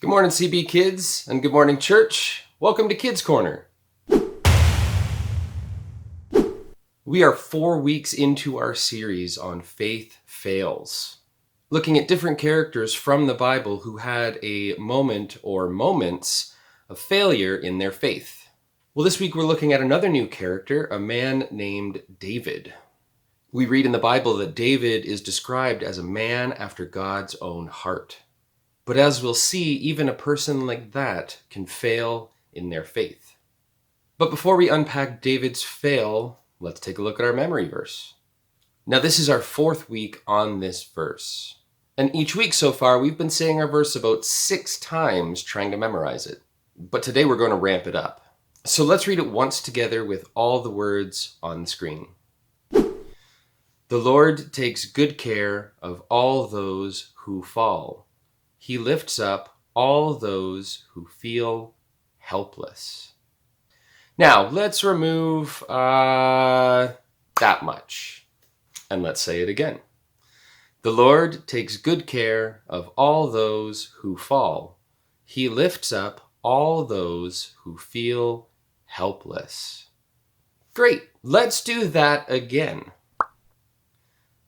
Good morning, CB kids, and good morning, church. Welcome to Kids Korner. We are 4 weeks into our series on faith fails, looking at different characters from the Bible who had a moment or moments of failure in their faith. Well, this week we're looking at another new character, a man named David. We read in the Bible that David is described as a man after God's own heart. But as we'll see, even a person like that can fail in their faith. But before we unpack David's fail, let's take a look at our memory verse. Now, this is our 4th week on this verse. And each week so far, we've been saying our verse about 6 times trying to memorize it. But today we're going to ramp it up. So let's read it once together with all the words on the screen. The Lord takes good care of all those who fall. He lifts up all those who feel helpless. Now, let's remove that much. And let's say it again. The Lord takes good care of all those who fall. He lifts up all those who feel helpless. Great. Let's do that again.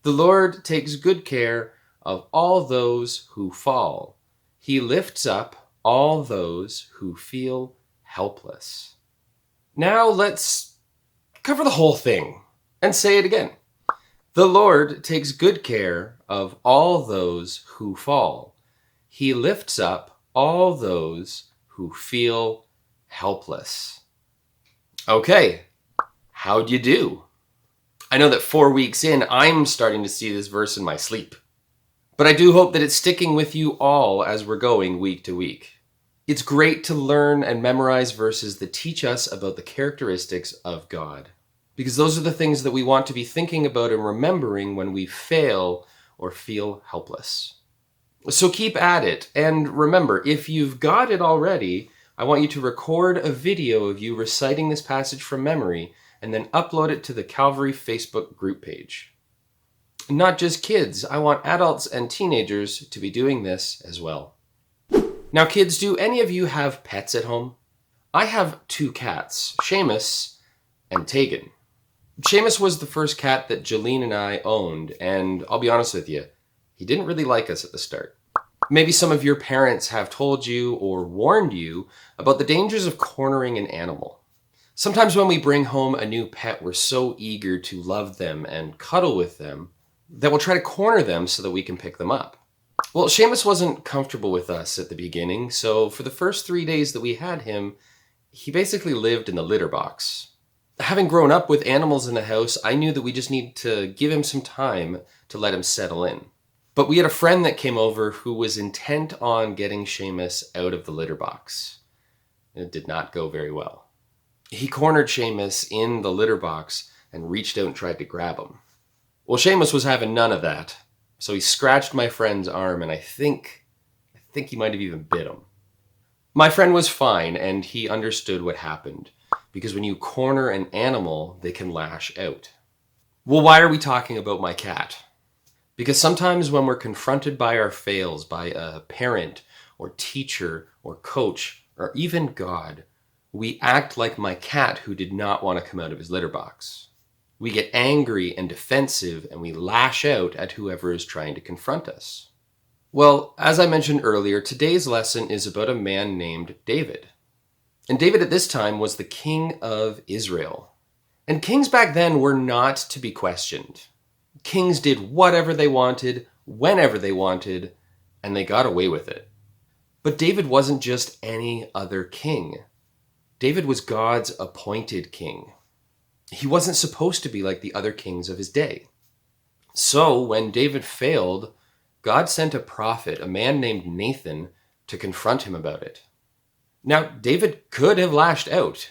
The Lord takes good care of all those who fall. He lifts up all those who feel helpless. Now let's cover the whole thing and say it again. The Lord takes good care of all those who fall. He lifts up all those who feel helpless. Okay, how'd you do? I know that 4 weeks in, I'm starting to see this verse in my sleep. But I do hope that it's sticking with you all as we're going week to week. It's great to learn and memorize verses that teach us about the characteristics of God, because those are the things that we want to be thinking about and remembering when we fail or feel helpless. So keep at it, and remember, if you've got it already, I want you to record a video of you reciting this passage from memory and then upload it to the Calvary Facebook group page. Not just kids, I want adults and teenagers to be doing this as well. Now kids, do any of you have pets at home? I have 2 cats, Seamus and Tegan. Seamus was the first cat that Jolene and I owned, and I'll be honest with you, he didn't really like us at the start. Maybe some of your parents have told you or warned you about the dangers of cornering an animal. Sometimes when we bring home a new pet, we're so eager to love them and cuddle with them that we'll try to corner them so that we can pick them up. Well, Seamus wasn't comfortable with us at the beginning, so for the first 3 days that we had him, he basically lived in the litter box. Having grown up with animals in the house, I knew that we just needed to give him some time to let him settle in. But we had a friend that came over who was intent on getting Seamus out of the litter box. It did not go very well. He cornered Seamus in the litter box and reached out and tried to grab him. Well, Seamus was having none of that, so he scratched my friend's arm, and I think he might have even bit him. My friend was fine, and he understood what happened, because when you corner an animal, they can lash out. Well, why are we talking about my cat? Because sometimes when we're confronted by our fails, by a parent or teacher or coach or even God, we act like my cat who did not want to come out of his litter box. We get angry and defensive, and we lash out at whoever is trying to confront us. Well, as I mentioned earlier, today's lesson is about a man named David. And David at this time was the king of Israel. And kings back then were not to be questioned. Kings did whatever they wanted, whenever they wanted, and they got away with it. But David wasn't just any other king. David was God's appointed king. He wasn't supposed to be like the other kings of his day. So when David failed, God sent a prophet, a man named Nathan, to confront him about it. Now, David could have lashed out,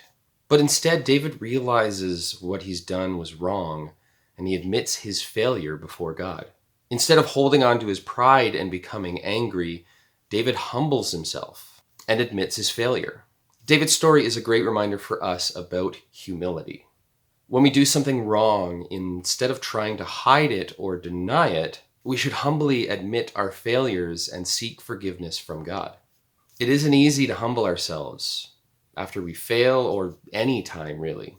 but instead David realizes what he's done was wrong, and he admits his failure before God. Instead of holding on to his pride and becoming angry, David humbles himself and admits his failure. David's story is a great reminder for us about humility. When we do something wrong, instead of trying to hide it or deny it, we should humbly admit our failures and seek forgiveness from God. It isn't easy to humble ourselves after we fail, or any time really.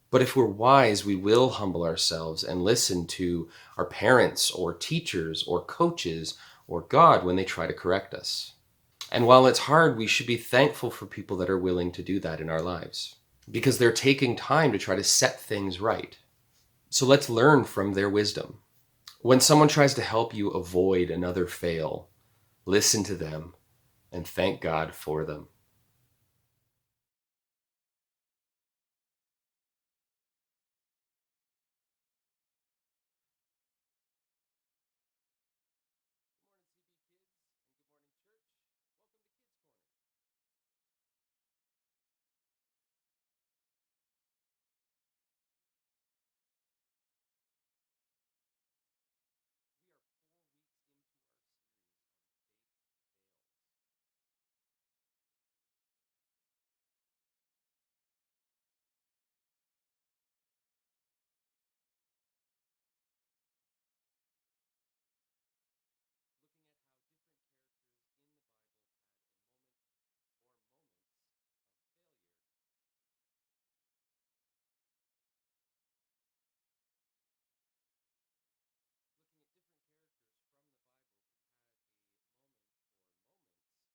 But if we're wise, we will humble ourselves and listen to our parents or teachers or coaches or God when they try to correct us. And while it's hard, we should be thankful for people that are willing to do that in our lives, because they're taking time to try to set things right. So let's learn from their wisdom. When someone tries to help you avoid another fail, listen to them and thank God for them.